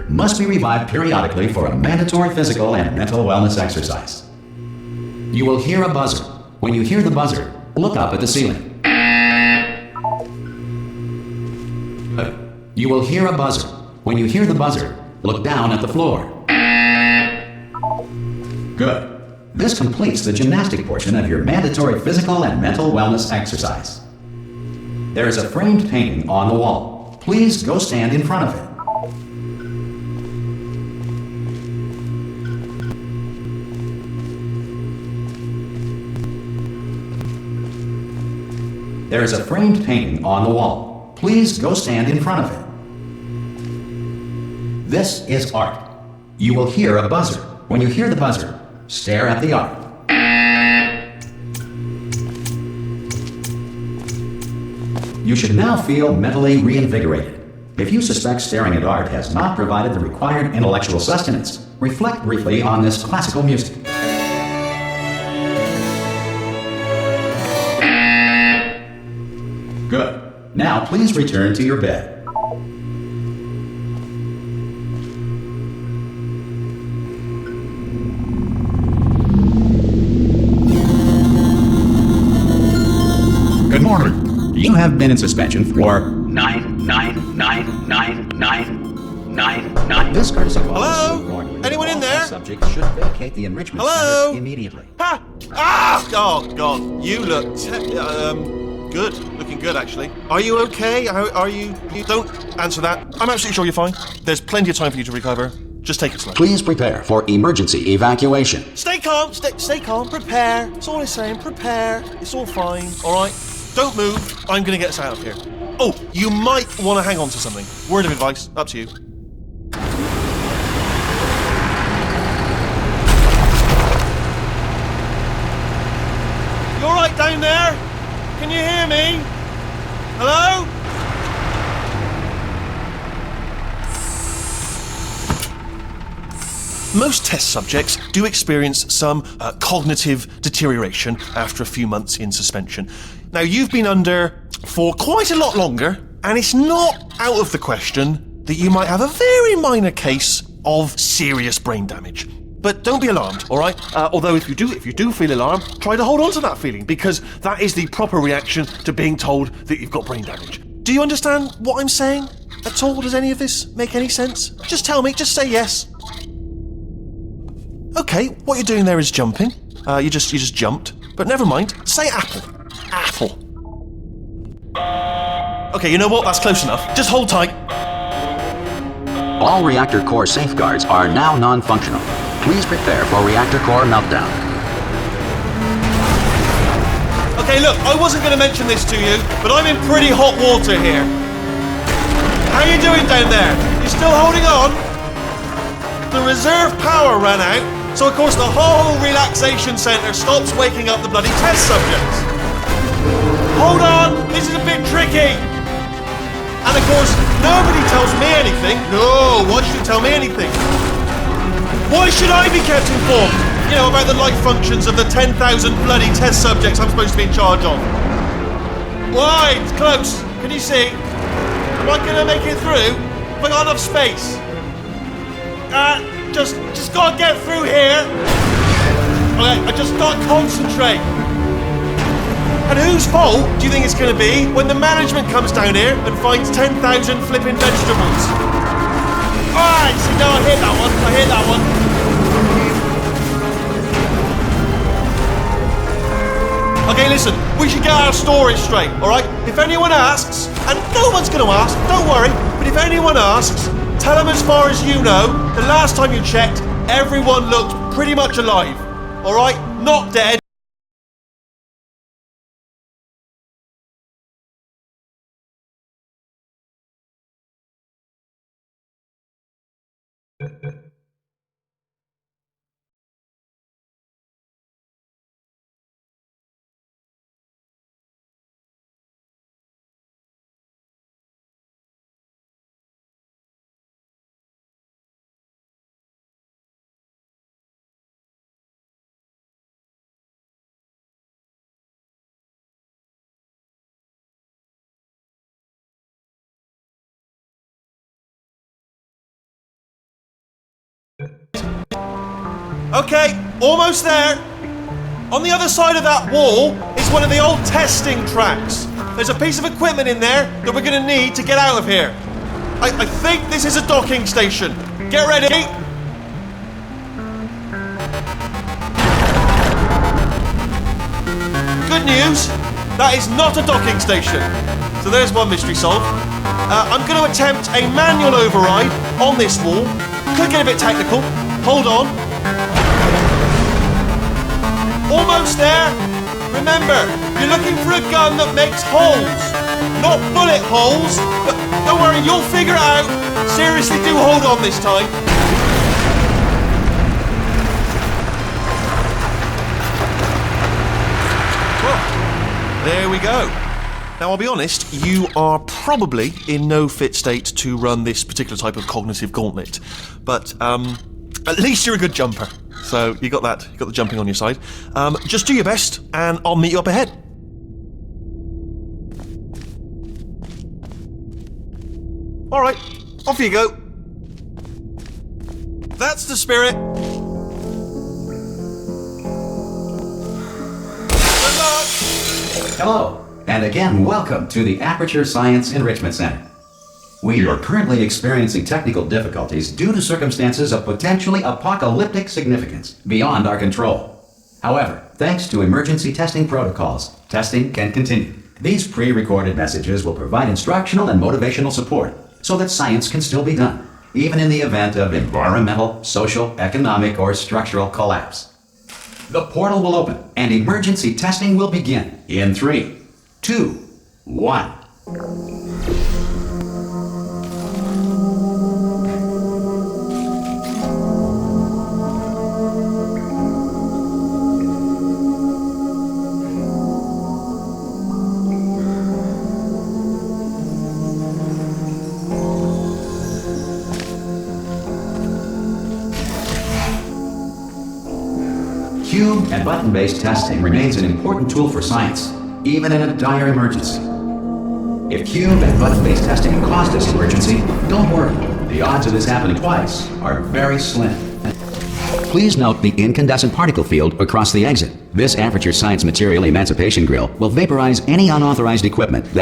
must be revived periodically for a mandatory physical and mental wellness exercise. You will hear a buzzer. When you hear the buzzer, look up at the ceiling. You will hear a buzzer. When you hear the buzzer, look down at the floor. Good. This completes the gymnastic portion of your mandatory physical and mental wellness exercise. There is a framed painting on the wall. Please go stand in front of it. There is a framed painting on the wall. Please go stand in front of it. This is art. You will hear a buzzer. When you hear the buzzer, stare at the art. You should now feel mentally reinvigorated. If you suspect staring at art has not provided the required intellectual sustenance, reflect briefly on this classical music. Good. Now please return to your bed. Good morning. You have been in suspension for 9. This courtesy call. Hello? Anyone in there? Subject should vacate the enrichment Hello? center immediately. Ha! Ah! Oh God, you look good. Looking good, actually. Are you okay? Are you? You don't answer that. I'm absolutely sure you're fine. There's plenty of time for you to recover. Just take it slow. Please prepare for emergency evacuation. Stay calm. Stay calm. Prepare. That's all I'm saying. Prepare. It's all fine. All right. Don't move. I'm gonna get us out of here. Oh, you might want to hang on to something. Word of advice. Up to you. You all right down there? Can you hear me? Hello? Most test subjects do experience some cognitive deterioration after a few months in suspension. Now, you've been under for quite a lot longer, and it's not out of the question that you might have a very minor case of serious brain damage. But don't be alarmed, all right? Although if you do feel alarmed, try to hold on to that feeling, because that is the proper reaction to being told that you've got brain damage. Do you understand what I'm saying at all? Does any of this make any sense? Just tell me, just say yes. Okay, what you're doing there is jumping. You just jumped. But never mind, say apple. Apple. Okay, you know what? That's close enough. Just hold tight. All reactor core safeguards are now non-functional. Please prepare for reactor core meltdown. Okay, look, I wasn't going to mention this to you, but I'm in pretty hot water here. How you doing down there? You still holding on? The reserve power ran out, so of course the whole relaxation centre stops waking up the bloody test subjects. Hold on, this is a bit tricky. And of course, nobody tells me anything. No, why should you tell me anything? Why should I be kept informed? You know, about the life functions of the 10,000 bloody test subjects I'm supposed to be in charge of. Why? It's close. Can you see? Am I going to make it through? Have I got enough space? Just gotta get through here. Okay, I just gotta concentrate. And whose fault do you think it's gonna be when the management comes down here and finds 10,000 flipping vegetables? Alright, see, no, I hit that one. Okay, listen, we should get our stories straight, alright? If anyone asks, and no one's gonna ask, don't worry, but if anyone asks, tell them as far as you know, the last time you checked, everyone looked pretty much alive. Alright? Not dead. Okay, almost there. On the other side of that wall is one of the old testing tracks. There's a piece of equipment in there that we're gonna need to get out of here. I think this is a docking station. Get ready. Good news, that is not a docking station. So there's one mystery solved. I'm going to attempt a manual override on this wall. Could get a bit technical. Hold on. Almost there. Remember, you're looking for a gun that makes holes, not bullet holes. But don't worry, you'll figure it out. Seriously, do hold on this time. There we go. Now, I'll be honest, you are probably in no fit state to run this particular type of cognitive gauntlet. But at least you're a good jumper. So you got that. You got the jumping on your side. Just do your best, and I'll meet you up ahead. All right, off you go. That's the spirit. Good luck. Hello, and again, welcome to the Aperture Science Enrichment Center. We are currently experiencing technical difficulties due to circumstances of potentially apocalyptic significance beyond our control. However, thanks to emergency testing protocols, testing can continue. These pre-recorded messages will provide instructional and motivational support so that science can still be done, even in the event of environmental, social, economic, or structural collapse. The portal will open and emergency testing will begin in 3, 2, 1. Cube and button-based testing remains an important tool for science, even in a dire emergency. If cube and button-based testing caused this emergency, don't worry. The odds of this happening twice are very slim. Please note the incandescent particle field across the exit. This Aperture Science Material Emancipation Grill will vaporize any unauthorized equipment that